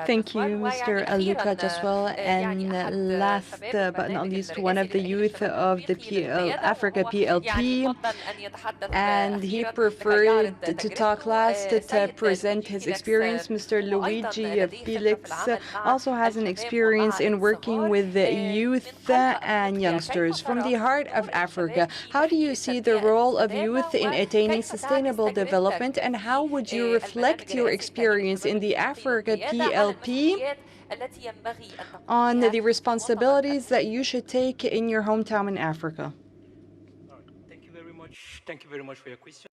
Thank you, Mr. Aluka Jaswell. And last but not least, one of the youth of the Africa PLP, and he preferred to talk last to present his experience. Mr. Leudjie Felix also has an experience in working with the youth and youngsters from the heart of Africa. How do you see the role of youth in attaining sustainable development, and how would you reflect your experience in the Africa PLP on the responsibilities that you should take in your hometown in Africa? Thank you very much. Thank you very much for your question.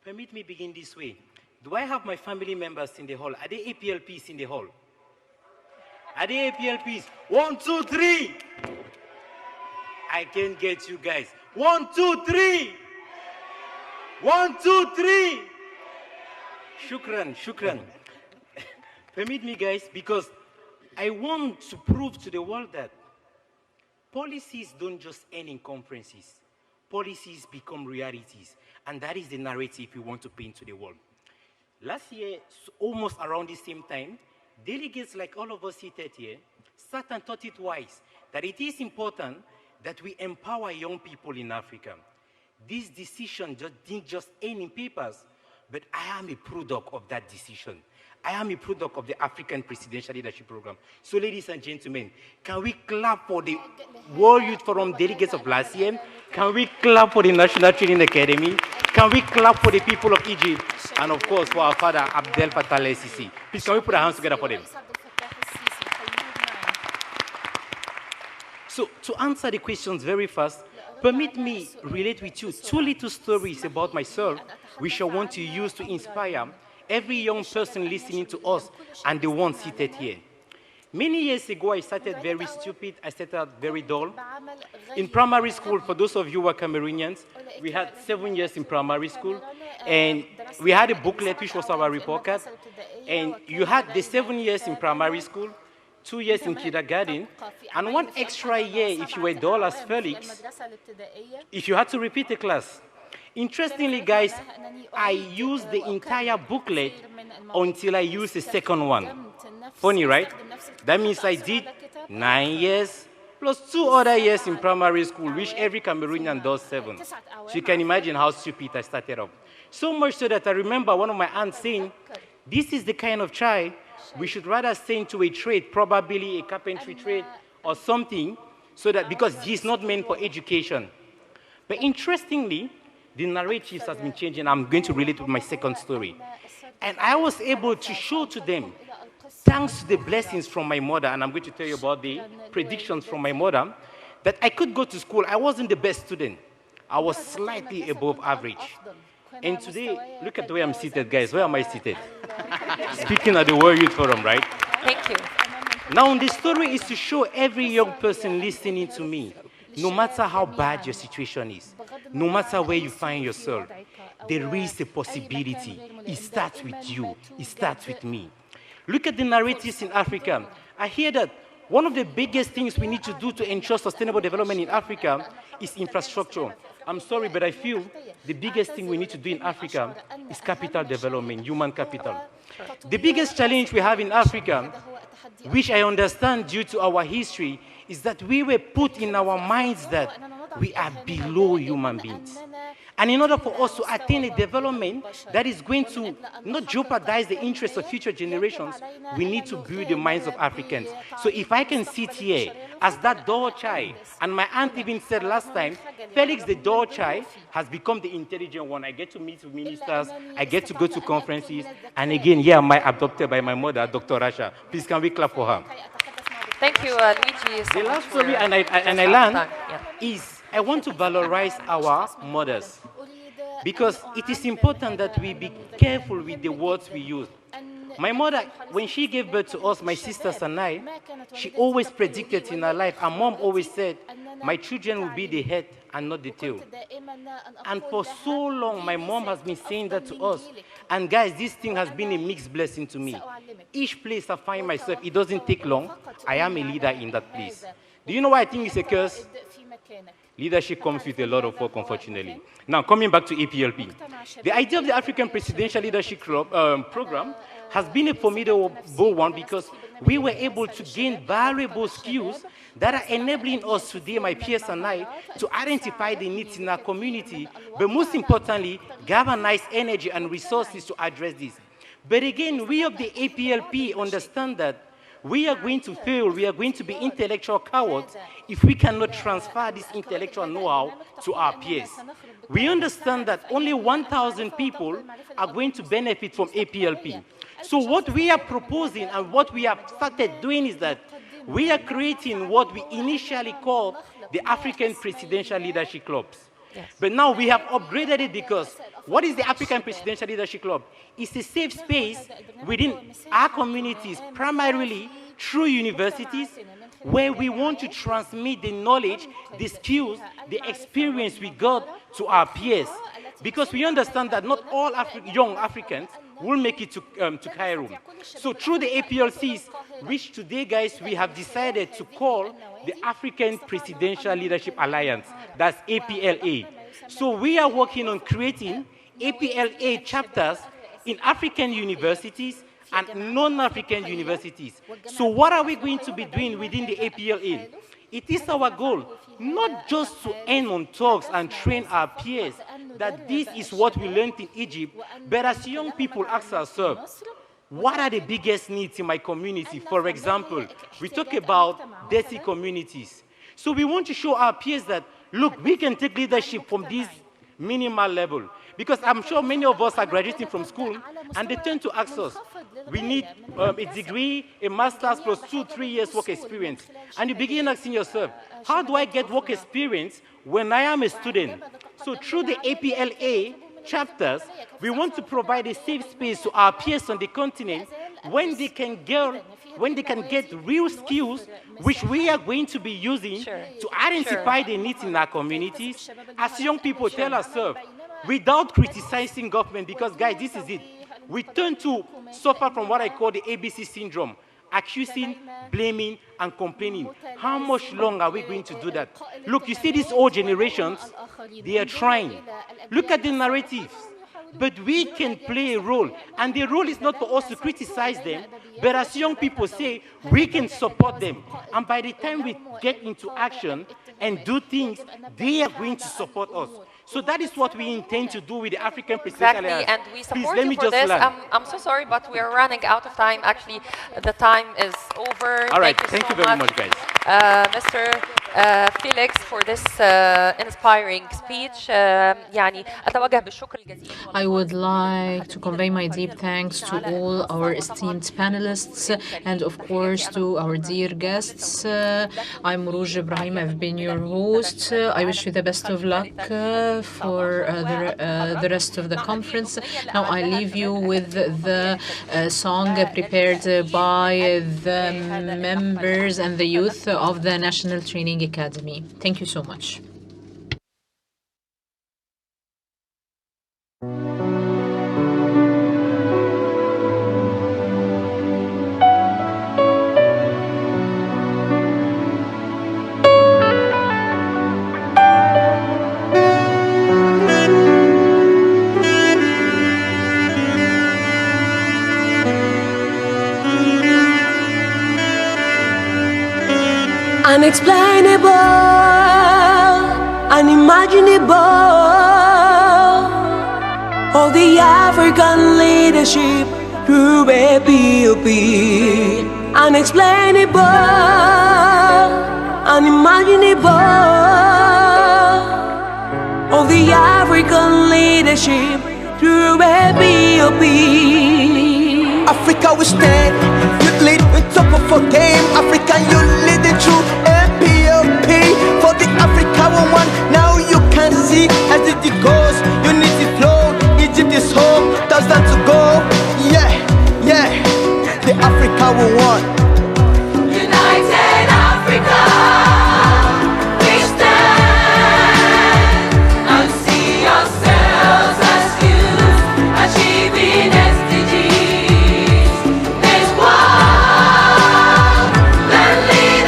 Permit me begin this way. Do I have my family members in the hall? Are they APLPs in the hall? Are they APLPs? 1, 2, 3. I can't get you guys. 1, 2, 3. 1, 2, 3. Shukran, shukran. Permit me, guys, because I want to prove to the world that policies don't just end in conferences. Policies become realities, and that is the narrative we want to paint to the world. Last year, almost around the same time, delegates like all of us seated here sat and thought it wise that it is important that we empower young people in Africa. This decision didn't just end in papers, but I am a product of that decision. I am a product of the African Presidential Leadership Program. So, ladies and gentlemen, can we clap for the World Youth Forum delegates of last year? Can we clap for the National Training Academy? Can we clap for the people of Egypt? And of course, for our father, Abdel Fattah el-Sisi. Please, can we put our hands together for them? So, to answer the questions very fast, permit me relate with you 2 little stories about myself, which I want to use to inspire every young person listening to us and the ones seated here. Many years ago, I started very stupid. I started very dull. In primary school, for those of you who are Cameroonians, we had 7 years in primary school, and we had a booklet which was our report card. And you had the 7 years in primary school, 2 years in kindergarten, and 1 extra year if you were dull as Felix, if you had to repeat a class. Interestingly, guys, I used the entire booklet until I used the second one. Funny, right? That means I did 9 years plus 2 other years in primary school, which every Cameroonian does 7. So you can imagine how stupid I started off. So much so that I remember one of my aunts saying, this is the kind of child we should rather send to a trade, probably a carpentry trade or something, so that because he's not meant for education. But interestingly, the narratives has been changing. I'm going to relate with my second story. And I was able to show to them, thanks to the blessings from my mother, and I'm going to tell you about the predictions from my mother, that I could go to school. I wasn't the best student. I was slightly above average. And today, look at the way I'm seated, guys. Where am I seated? Speaking at the World Youth Forum, right? Thank you. Now, the story is to show every young person listening to me, no matter how bad your situation is, no matter where you find yourself, there is a possibility. It starts with you. It starts with me. Look at the narratives in Africa. I hear that one of the biggest things we need to do to ensure sustainable development in Africa is infrastructure. I'm sorry, but I feel the biggest thing we need to do in Africa is capital development, human capital. The biggest challenge we have in Africa, which I understand due to our history, is that we were put in our minds that we are below human beings. And in order for us to attain a development that is going to not jeopardize the interests of future generations, we need to build the minds of Africans. So if I can sit here as that door child, and my aunt even said last time, Felix, the door child, has become the intelligent one. I get to meet with ministers, I get to go to conferences, and again, yeah, I'm adopted by my mother, Dr. Rasha. Please, can we clap for her? Thank you, Leudjie. The last story, and I learned, is I want to valorize our mothers, because it is important that we be careful with the words we use. My mother, when she gave birth to us, my sisters and I, she always predicted in her life, and mom always said, my children will be the head and not the tail. And for so long, my mom has been saying that to us. And guys, this thing has been a mixed blessing to me. Each place I find myself, it doesn't take long. I am a leader in that place. Do you know why I think it's a curse? Leadership comes with a lot of work, unfortunately. Now, coming back to APLP. The idea of the African Presidential Leadership Program has been a formidable one because we were able to gain valuable skills that are enabling us today, my peers and I, to identify the needs in our community, but most importantly, galvanize energy and resources to address this. But again, we of the APLP understand that we are going to fail, we are going to be intellectual cowards if we cannot transfer this intellectual know-how to our peers. We understand that only 1,000 people are going to benefit from APLP. So what we are proposing and what we have started doing is that we are creating what we initially called the African Presidential Leadership Clubs. Yes. But now we have upgraded it because what is the African Presidential Leadership Club? It's a safe space within our communities, primarily through universities, where we want to transmit the knowledge, the skills, the experience we got to our peers. Because we understand that not all young Africans will make it to Cairo. So through the APLCs, which today, guys, we have decided to call the African Presidential Leadership Alliance, that's APLA. So we are working on creating APLA chapters in African universities and non-African universities. So what are we going to be doing within the APLA? It is our goal not just to end on talks and train our peers that this is what we learned in Egypt, but as young people ask ourselves, what are the biggest needs in my community? For example, we talk about dirty communities. So we want to show our peers that, look, we can take leadership from this minimal level. Because I'm sure many of us are graduating from school, and they tend to ask us, we need a degree, a master's plus 2-3 years work experience. And you begin asking yourself, how do I get work experience when I am a student? So through the APLA chapters, we want to provide a safe space to our peers on the continent when they can get real skills, which we are going to be using to identify the needs in our communities. As young people tell ourselves, without criticizing government, because guys, this is it. We tend to suffer from what I call the ABC syndrome, accusing, blaming, and complaining. How much longer are we going to do that? Look, you see these old generations, they are trying. Look at the narratives. But we can play a role, and the role is not for us to criticize them, but as young people say, we can support them. And by the time we get into action and do things, they are going to support us. So that is what we intend to do with the African Presidential Alliance. And we support you for this. I'm so sorry, but we are running out of time. Actually, the time is over. All right, thank you very much, guys. Mr. Felix, for this inspiring speech. I would like to convey my deep thanks to all our esteemed panelists and, of course, to our dear guests. I'm Leudjie Ibrahim. I've been your host. I wish you the best of luck for the rest of the conference. Now I leave you with the song prepared by the members and the youth of the National Training Academy. Thank you so much. Unexplainable, unimaginable, all the African leadership through APLP. Unexplainable, unimaginable, all the African leadership through APLP. Africa we stand, youth lead with top of our game. African youth leading through APLP. For the Africa we want, now you can see as it goes. Unity flow, Egypt is home, thousand to go. Yeah, yeah, the Africa we want. United Africa. Lead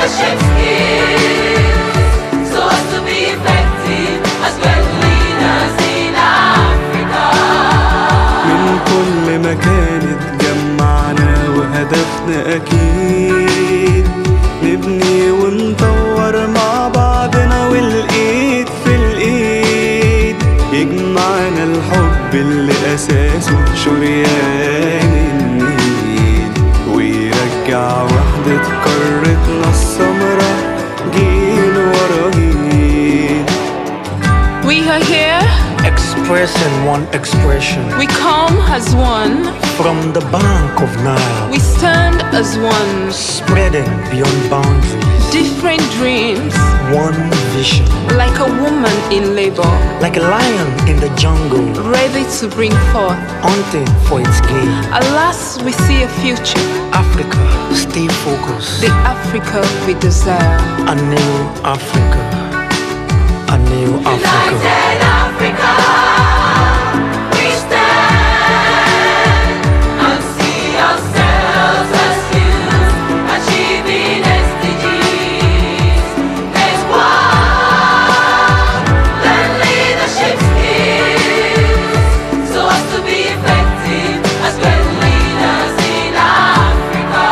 expressing one expression. We come as one. From the bank of Nile. We stand as one. Spreading beyond boundaries. Different dreams. One vision. Like a woman in labor. Like a lion in the jungle. Ready to bring forth. Hunting for its game. Alas, we see a future. Africa, stay focused. The Africa we desire. A new Africa. A new Africa. United Africa, we stand and see ourselves as youth, achieving SDGs. Let's walk, learn leadership skills, so as to be effective as great leaders in Africa.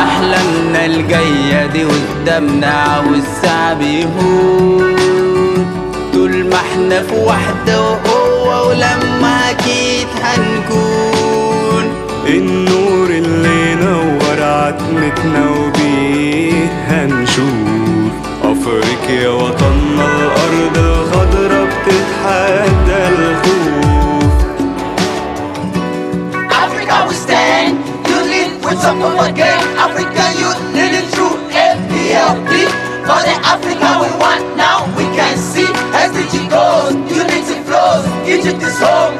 أحلامنا الجاية دي قدامنا والسعي بيهون طول ما احنا في وحدة وقوة ولما أكيد هنكون النور اللي نور عتمتنا وبيه هنشوف أفريقيا وطننا الأرض الخضرا بتتحدى الخوف. Africa we stand, you lead with some of again. Africa you leading through APLP. For the Africa we want now we can see SDG goals, unity flows, Egypt is home,